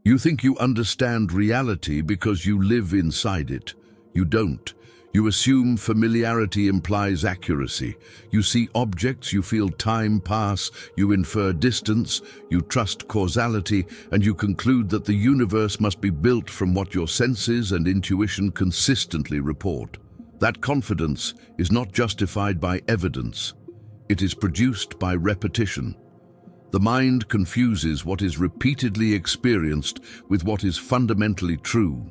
You think you understand reality because you live inside it. You don't. You assume familiarity implies accuracy. You see objects, you feel time pass, you infer distance, you trust causality, and you conclude that the universe must be built from what your senses and intuition consistently report. That confidence is not justified by evidence. It is produced by repetition. The mind confuses what is repeatedly experienced with what is fundamentally true.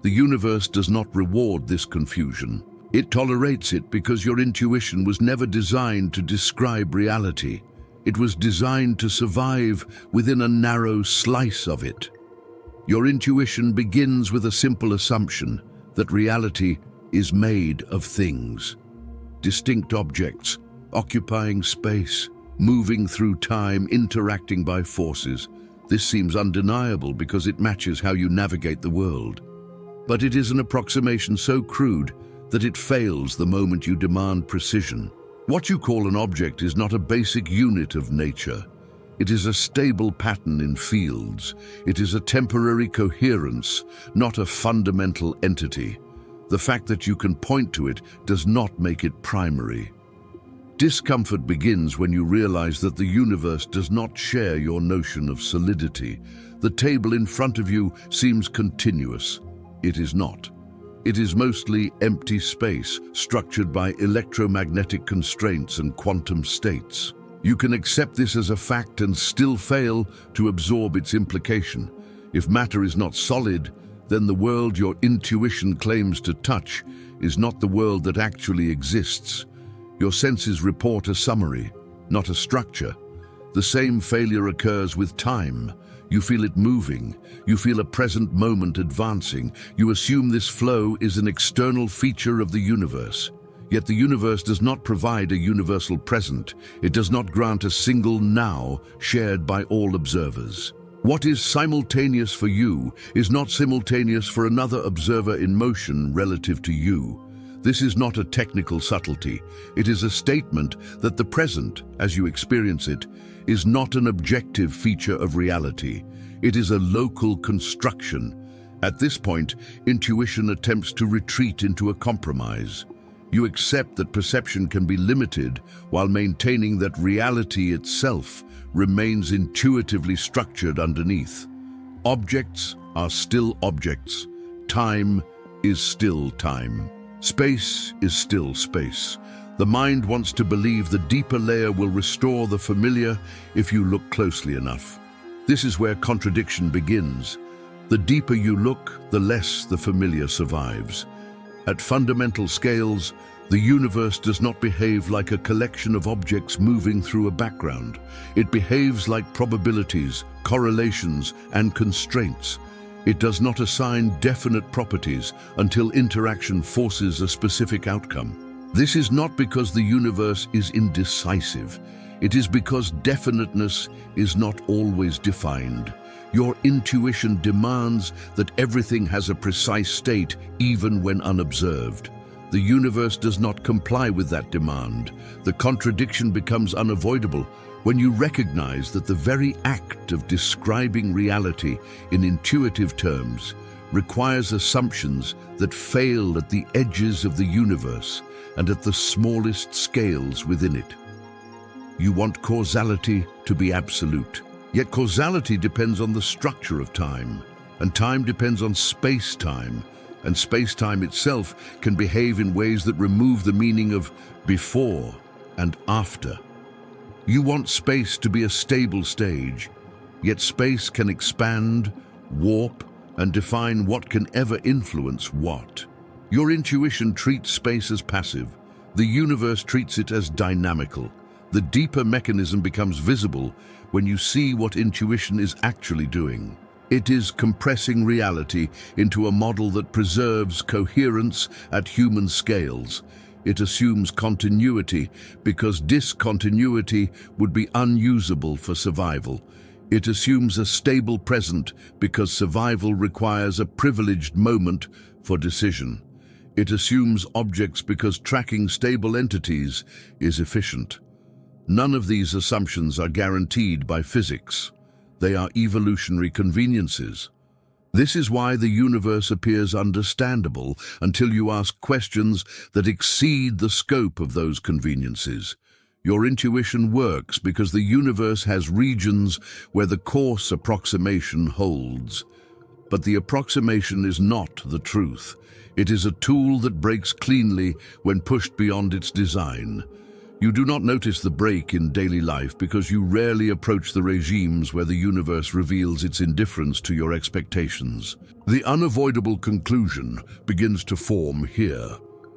The universe does not reward this confusion. It tolerates it because your intuition was never designed to describe reality. It was designed to survive within a narrow slice of it. Your intuition begins with a simple assumption that reality is made of things. Distinct objects, occupying space, moving through time, interacting by forces. This seems undeniable because it matches how you navigate the world. But it is an approximation so crude that it fails the moment you demand precision. What you call an object is not a basic unit of nature. It is a stable pattern in fields. It is a temporary coherence, not a fundamental entity. The fact that you can point to it does not make it primary. Discomfort begins when you realize that the universe does not share your notion of solidity. The table in front of you seems continuous. It is not. It is mostly empty space, structured by electromagnetic constraints and quantum states. You can accept this as a fact and still fail to absorb its implication. If matter is not solid, then the world your intuition claims to touch is not the world that actually exists. Your senses report a summary, not a structure. The same failure occurs with time. You feel it moving. You feel a present moment advancing. You assume this flow is an external feature of the universe. Yet the universe does not provide a universal present. It does not grant a single now shared by all observers. What is simultaneous for you is not simultaneous for another observer in motion relative to you. This is not a technical subtlety. It is a statement that the present, as you experience it, is not an objective feature of reality. It is a local construction. At this point, intuition attempts to retreat into a compromise. You accept that perception can be limited while maintaining that reality itself remains intuitively structured underneath. Objects are still objects. Time is still time. Space is still space. The mind wants to believe the deeper layer will restore the familiar if you look closely enough. This is where contradiction begins. The deeper you look, the less the familiar survives. At fundamental scales, the universe does not behave like a collection of objects moving through a background. It behaves like probabilities, correlations, and constraints. It does not assign definite properties until interaction forces a specific outcome. This is not because the universe is indecisive. It is because definiteness is not always defined. Your intuition demands that everything has a precise state, even when unobserved. The universe does not comply with that demand. The contradiction becomes unavoidable when you recognize that the very act of describing reality in intuitive terms requires assumptions that fail at the edges of the universe and at the smallest scales within it. You want causality to be absolute, yet causality depends on the structure of time, and time depends on space-time, and space-time itself can behave in ways that remove the meaning of before and after. You want space to be a stable stage, yet space can expand, warp, and define what can ever influence what. Your intuition treats space as passive. The universe treats it as dynamical. The deeper mechanism becomes visible when you see what intuition is actually doing. It is compressing reality into a model that preserves coherence at human scales. It assumes continuity because discontinuity would be unusable for survival. It assumes a stable present because survival requires a privileged moment for decision. It assumes objects because tracking stable entities is efficient. None of these assumptions are guaranteed by physics. They are evolutionary conveniences. This is why the universe appears understandable until you ask questions that exceed the scope of those conveniences. Your intuition works because the universe has regions where the coarse approximation holds. But the approximation is not the truth. It is a tool that breaks cleanly when pushed beyond its design. You do not notice the break in daily life because you rarely approach the regimes where the universe reveals its indifference to your expectations. The unavoidable conclusion begins to form here.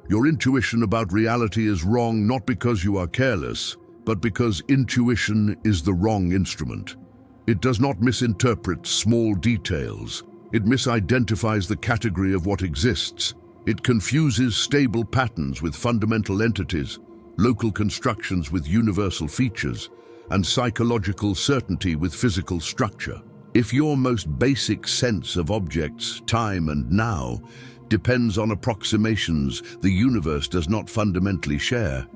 Your intuition about reality is wrong not because you are careless, but because intuition is the wrong instrument. It does not misinterpret small details. It misidentifies the category of what exists. It confuses stable patterns with fundamental entities, local constructions with universal features, and psychological certainty with physical structure. If your most basic sense of objects, time and now, depends on approximations the universe does not fundamentally share,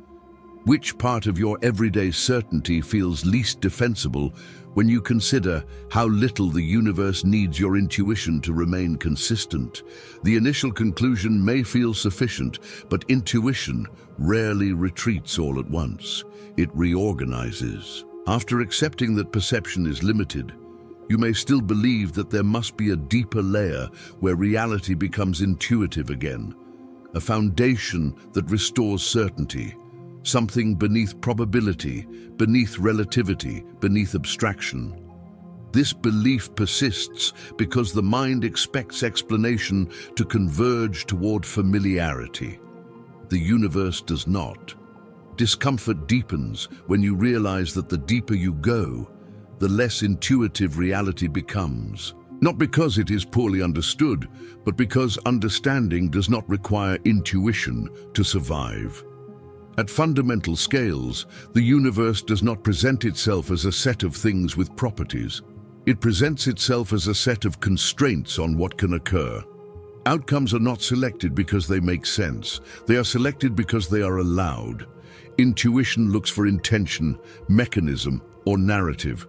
which part of your everyday certainty feels least defensible when you consider how little the universe needs your intuition to remain consistent? The initial conclusion may feel sufficient, but intuition rarely retreats all at once. It reorganizes. After accepting that perception is limited, you may still believe that there must be a deeper layer where reality becomes intuitive again, a foundation that restores certainty, something beneath probability, beneath relativity, beneath abstraction. This belief persists because the mind expects explanation to converge toward familiarity. The universe does not. Discomfort deepens when you realize that the deeper you go, the less intuitive reality becomes. Not because it is poorly understood, but because understanding does not require intuition to survive. At fundamental scales, the universe does not present itself as a set of things with properties. It presents itself as a set of constraints on what can occur. Outcomes are not selected because they make sense. They are selected because they are allowed. Intuition looks for intention, mechanism, or narrative.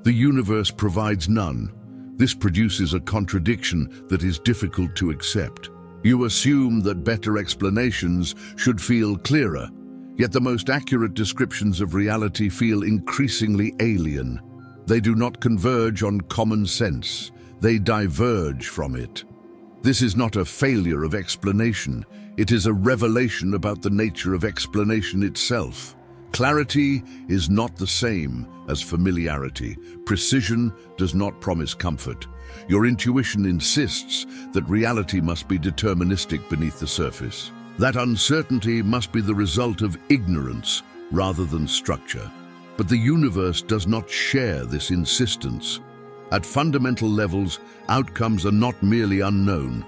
The universe provides none. This produces a contradiction that is difficult to accept. You assume that better explanations should feel clearer, yet the most accurate descriptions of reality feel increasingly alien. They do not converge on common sense. They diverge from it. This is not a failure of explanation. It is a revelation about the nature of explanation itself. Clarity is not the same as familiarity. Precision does not promise comfort. Your intuition insists that reality must be deterministic beneath the surface. That uncertainty must be the result of ignorance rather than structure. But the universe does not share this insistence. At fundamental levels, outcomes are not merely unknown.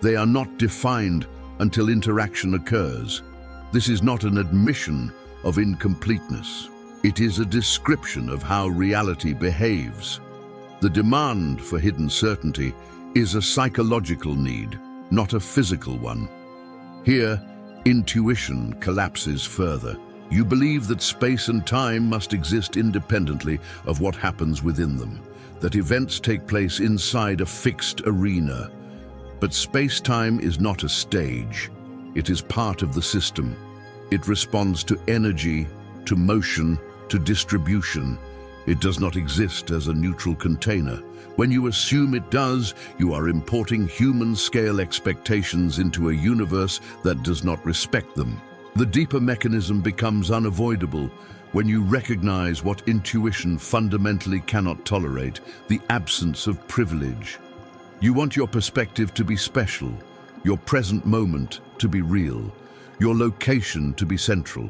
They are not defined until interaction occurs. This is not an admission of incompleteness. It is a description of how reality behaves. The demand for hidden certainty is a psychological need, not a physical one. Here, intuition collapses further. You believe that space and time must exist independently of what happens within them, that events take place inside a fixed arena. But space-time is not a stage. It is part of the system. It responds to energy, to motion, to distribution. It does not exist as a neutral container. When you assume it does, you are importing human-scale expectations into a universe that does not respect them. The deeper mechanism becomes unavoidable when you recognize what intuition fundamentally cannot tolerate: the absence of privilege. You want your perspective to be special, your present moment to be real, your location to be central.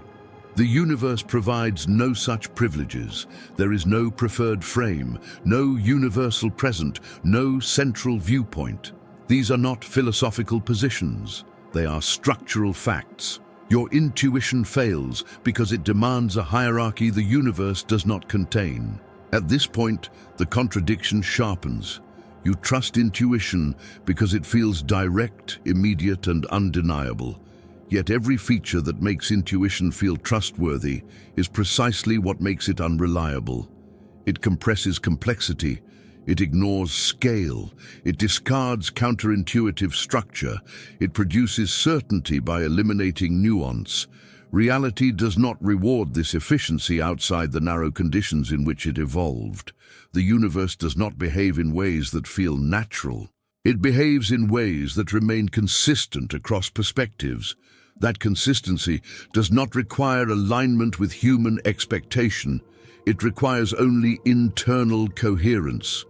The universe provides no such privileges. There is no preferred frame, no universal present, no central viewpoint. These are not philosophical positions. They are structural facts. Your intuition fails because it demands a hierarchy the universe does not contain. At this point, the contradiction sharpens. You trust intuition because it feels direct, immediate, and undeniable. Yet every feature that makes intuition feel trustworthy is precisely what makes it unreliable. It compresses complexity, It ignores scale. It discards counterintuitive structure. It produces certainty by eliminating nuance. Reality does not reward this efficiency outside the narrow conditions in which it evolved. The universe does not behave in ways that feel natural. It behaves in ways that remain consistent across perspectives. That consistency does not require alignment with human expectation. It requires only internal coherence.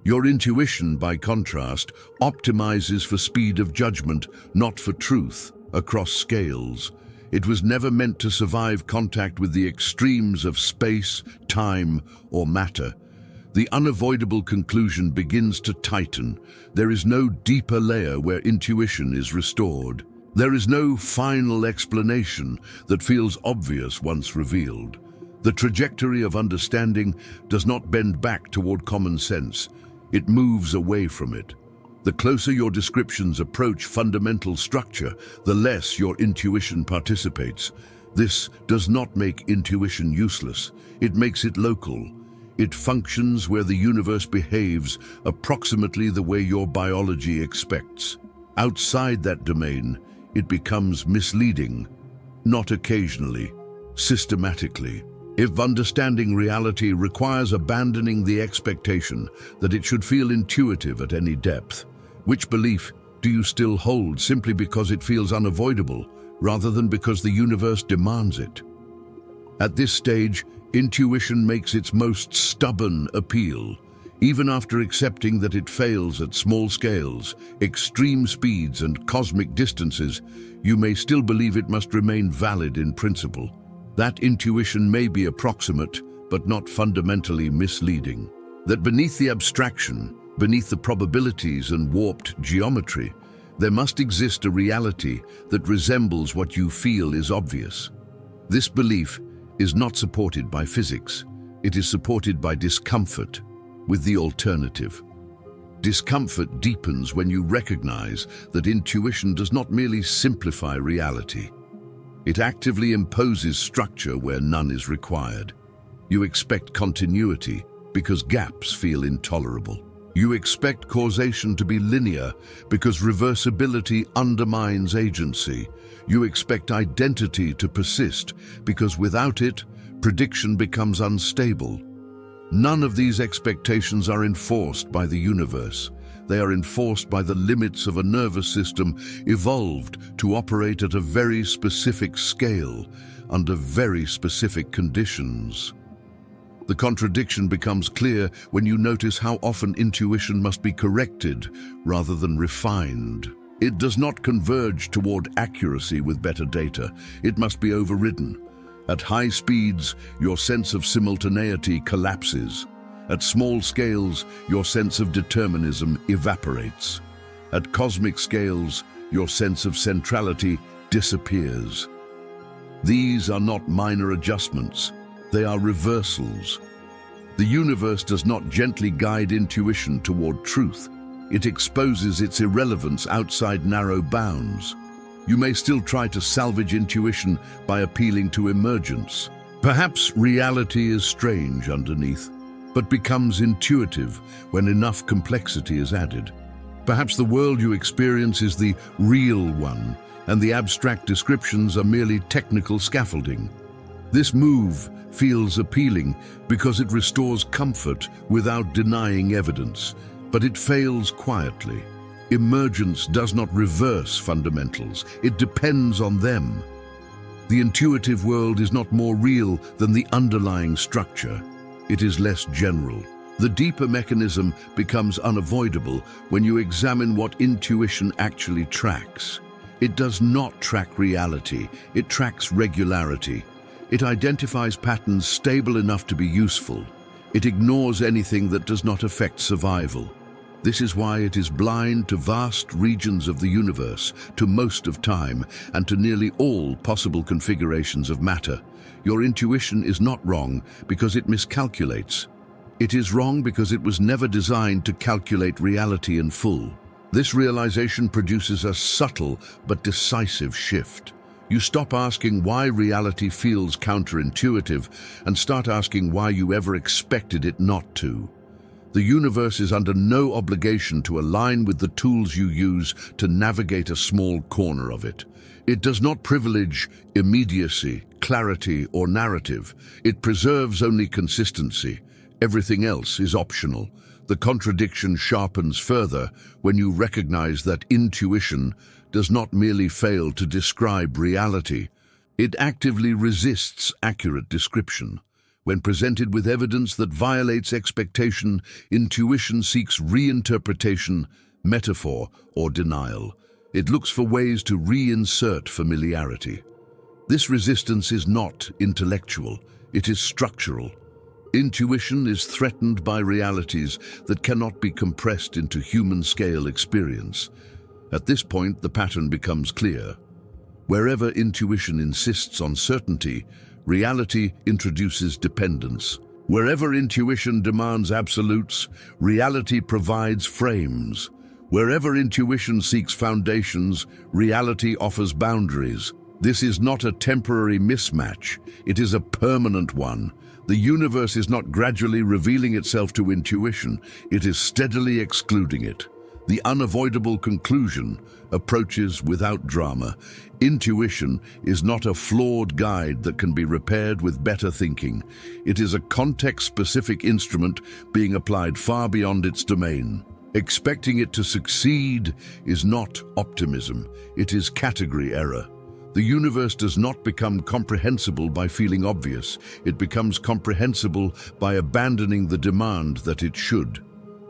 Your intuition, by contrast, optimizes for speed of judgment, not for truth, across scales. It was never meant to survive contact with the extremes of space, time, or matter. The unavoidable conclusion begins to tighten. There is no deeper layer where intuition is restored. There is no final explanation that feels obvious once revealed. The trajectory of understanding does not bend back toward common sense. It moves away from it. The closer your descriptions approach fundamental structure, the less your intuition participates. This does not make intuition useless. It makes it local. It functions where the universe behaves approximately the way your biology expects. Outside that domain, it becomes misleading, not occasionally, systematically. If understanding reality requires abandoning the expectation that it should feel intuitive at any depth, which belief do you still hold simply because it feels unavoidable, rather than because the universe demands it? At this stage, intuition makes its most stubborn appeal. Even after accepting that it fails at small scales, extreme speeds, and cosmic distances, you may still believe it must remain valid in principle. That intuition may be approximate, but not fundamentally misleading. That beneath the abstraction, beneath the probabilities and warped geometry, there must exist a reality that resembles what you feel is obvious. This belief is not supported by physics. It is supported by discomfort with the alternative. Discomfort deepens when you recognize that intuition does not merely simplify reality. It actively imposes structure where none is required. You expect continuity because gaps feel intolerable. You expect causation to be linear because reversibility undermines agency. You expect identity to persist because without it, prediction becomes unstable. None of these expectations are enforced by the universe. They are enforced by the limits of a nervous system evolved to operate at a very specific scale, under very specific conditions. The contradiction becomes clear when you notice how often intuition must be corrected rather than refined. It does not converge toward accuracy with better data. It must be overridden. At high speeds, your sense of simultaneity collapses. At small scales, your sense of determinism evaporates. At cosmic scales, your sense of centrality disappears. These are not minor adjustments. They are reversals. The universe does not gently guide intuition toward truth. It exposes its irrelevance outside narrow bounds. You may still try to salvage intuition by appealing to emergence. Perhaps reality is strange underneath, but becomes intuitive when enough complexity is added. Perhaps the world you experience is the real one, and the abstract descriptions are merely technical scaffolding. This move feels appealing because it restores comfort without denying evidence, but it fails quietly. Emergence does not reverse fundamentals, it depends on them. The intuitive world is not more real than the underlying structure. It is less general. The deeper mechanism becomes unavoidable when you examine what intuition actually tracks. It does not track reality, it tracks regularity. It identifies patterns stable enough to be useful. It ignores anything that does not affect survival. This is why it is blind to vast regions of the universe, to most of time, and to nearly all possible configurations of matter. Your intuition is not wrong because it miscalculates. It is wrong because it was never designed to calculate reality in full. This realization produces a subtle but decisive shift. You stop asking why reality feels counterintuitive and start asking why you ever expected it not to. The universe is under no obligation to align with the tools you use to navigate a small corner of it. It does not privilege immediacy, clarity, or narrative. It preserves only consistency. Everything else is optional. The contradiction sharpens further when you recognize that intuition does not merely fail to describe reality. It actively resists accurate description. When presented with evidence that violates expectation, intuition seeks reinterpretation, metaphor, or denial. It looks for ways to reinsert familiarity. This resistance is not intellectual, it is structural. Intuition is threatened by realities that cannot be compressed into human-scale experience. At this point, the pattern becomes clear. Wherever intuition insists on certainty, reality introduces dependence. Wherever intuition demands absolutes, reality provides frames. Wherever intuition seeks foundations, reality offers boundaries. This is not a temporary mismatch, it is a permanent one. The universe is not gradually revealing itself to intuition, it is steadily excluding it. The unavoidable conclusion approaches without drama. Intuition is not a flawed guide that can be repaired with better thinking. It is a context-specific instrument being applied far beyond its domain. Expecting it to succeed is not optimism, it is category error. The universe does not become comprehensible by feeling obvious. It becomes comprehensible by abandoning the demand that it should.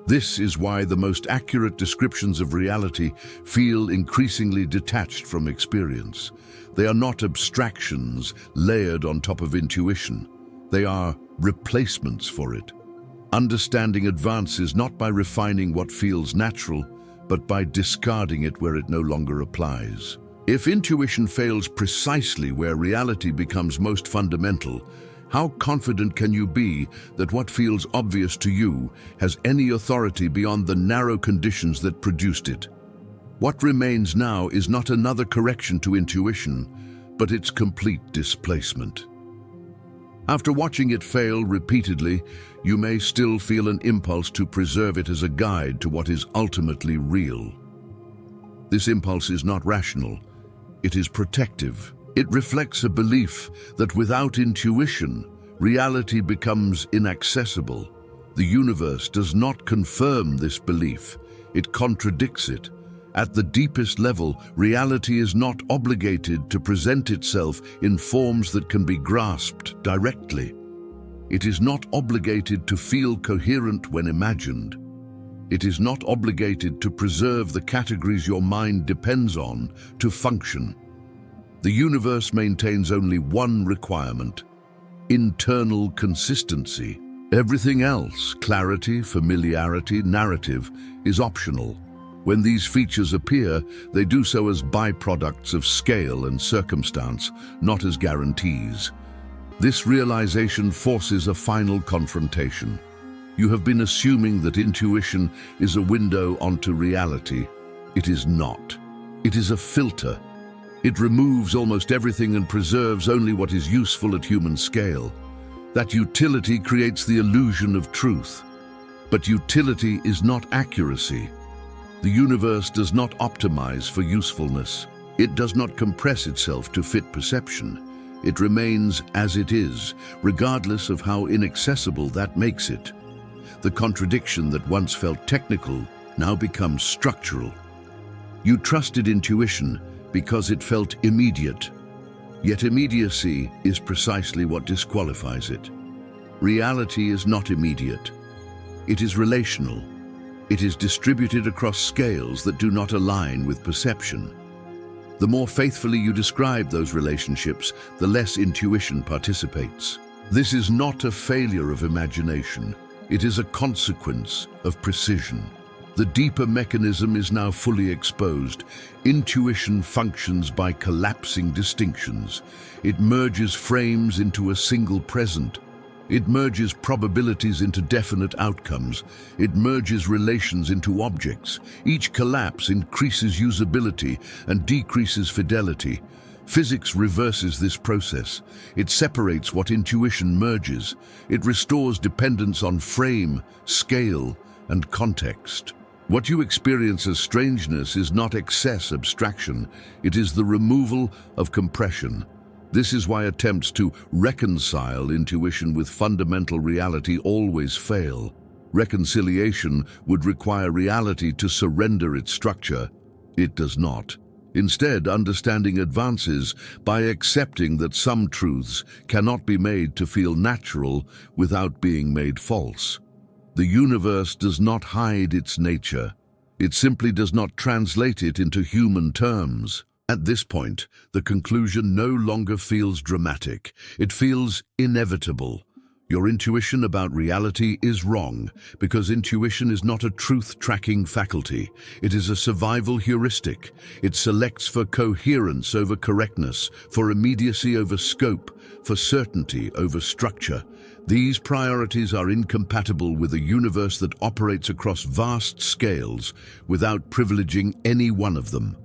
This is why the most accurate descriptions of reality feel increasingly detached from experience. They are not abstractions layered on top of intuition. They are replacements for it. Understanding advances not by refining what feels natural, but by discarding it where it no longer applies. If intuition fails precisely where reality becomes most fundamental, how confident can you be that what feels obvious to you has any authority beyond the narrow conditions that produced it? What remains now is not another correction to intuition, but its complete displacement. After watching it fail repeatedly, you may still feel an impulse to preserve it as a guide to what is ultimately real. This impulse is not rational. It is protective. It reflects a belief that without intuition, reality becomes inaccessible. The universe does not confirm this belief. It contradicts it. At the deepest level, reality is not obligated to present itself in forms that can be grasped directly. It is not obligated to feel coherent when imagined. It is not obligated to preserve the categories your mind depends on to function. The universe maintains only one requirement: internal consistency. Everything else, clarity, familiarity, narrative, is optional. When these features appear, they do so as byproducts of scale and circumstance, not as guarantees. This realization forces a final confrontation. You have been assuming that intuition is a window onto reality. It is not. It is a filter. It removes almost everything and preserves only what is useful at human scale. That utility creates the illusion of truth. But utility is not accuracy. The universe does not optimize for usefulness. It does not compress itself to fit perception. It remains as it is, regardless of how inaccessible that makes it. The contradiction that once felt technical now becomes structural. You trusted intuition because it felt immediate. Yet immediacy is precisely what disqualifies it. Reality is not immediate. It is relational. It is distributed across scales that do not align with perception. The more faithfully you describe those relationships, the less intuition participates. This is not a failure of imagination. It is a consequence of precision. The deeper mechanism is now fully exposed. Intuition functions by collapsing distinctions. It merges frames into a single present. It merges probabilities into definite outcomes. It merges relations into objects. Each collapse increases usability and decreases fidelity. Physics reverses this process. It separates what intuition merges. It restores dependence on frame, scale, and context. What you experience as strangeness is not excess abstraction. It is the removal of compression. This is why attempts to reconcile intuition with fundamental reality always fail. Reconciliation would require reality to surrender its structure. It does not. Instead, understanding advances by accepting that some truths cannot be made to feel natural without being made false. The universe does not hide its nature. It simply does not translate it into human terms. At this point, the conclusion no longer feels dramatic. It feels inevitable. Your intuition about reality is wrong, because intuition is not a truth-tracking faculty. It is a survival heuristic. It selects for coherence over correctness, for immediacy over scope, for certainty over structure. These priorities are incompatible with a universe that operates across vast scales without privileging any one of them.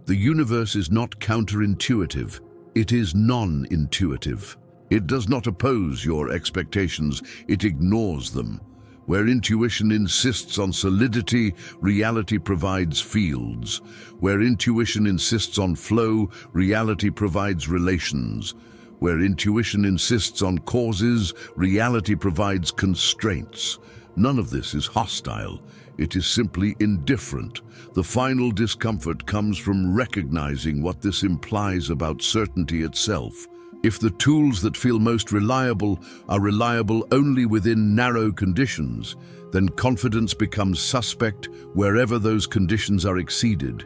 The universe is not counterintuitive. It is non-intuitive. It does not oppose your expectations, it ignores them. Where intuition insists on solidity, reality provides fields. Where intuition insists on flow, reality provides relations. Where intuition insists on causes, reality provides constraints. None of this is hostile. It is simply indifferent. The final discomfort comes from recognizing what this implies about certainty itself. If the tools that feel most reliable are reliable only within narrow conditions, then confidence becomes suspect wherever those conditions are exceeded.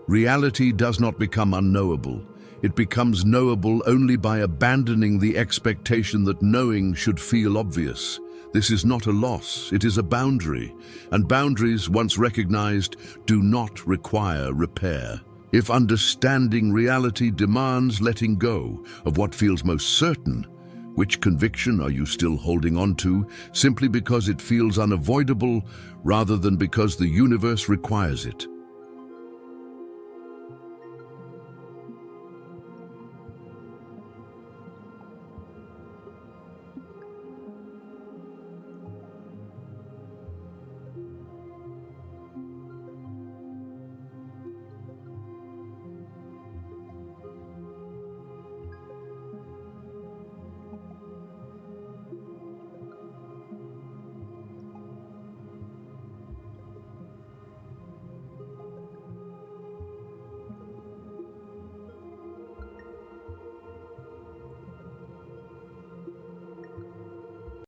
Reality does not become unknowable. It becomes knowable only by abandoning the expectation that knowing should feel obvious. This is not a loss, it is a boundary, and boundaries, once recognized, do not require repair. If understanding reality demands letting go of what feels most certain, which conviction are you still holding on to simply because it feels unavoidable rather than because the universe requires it?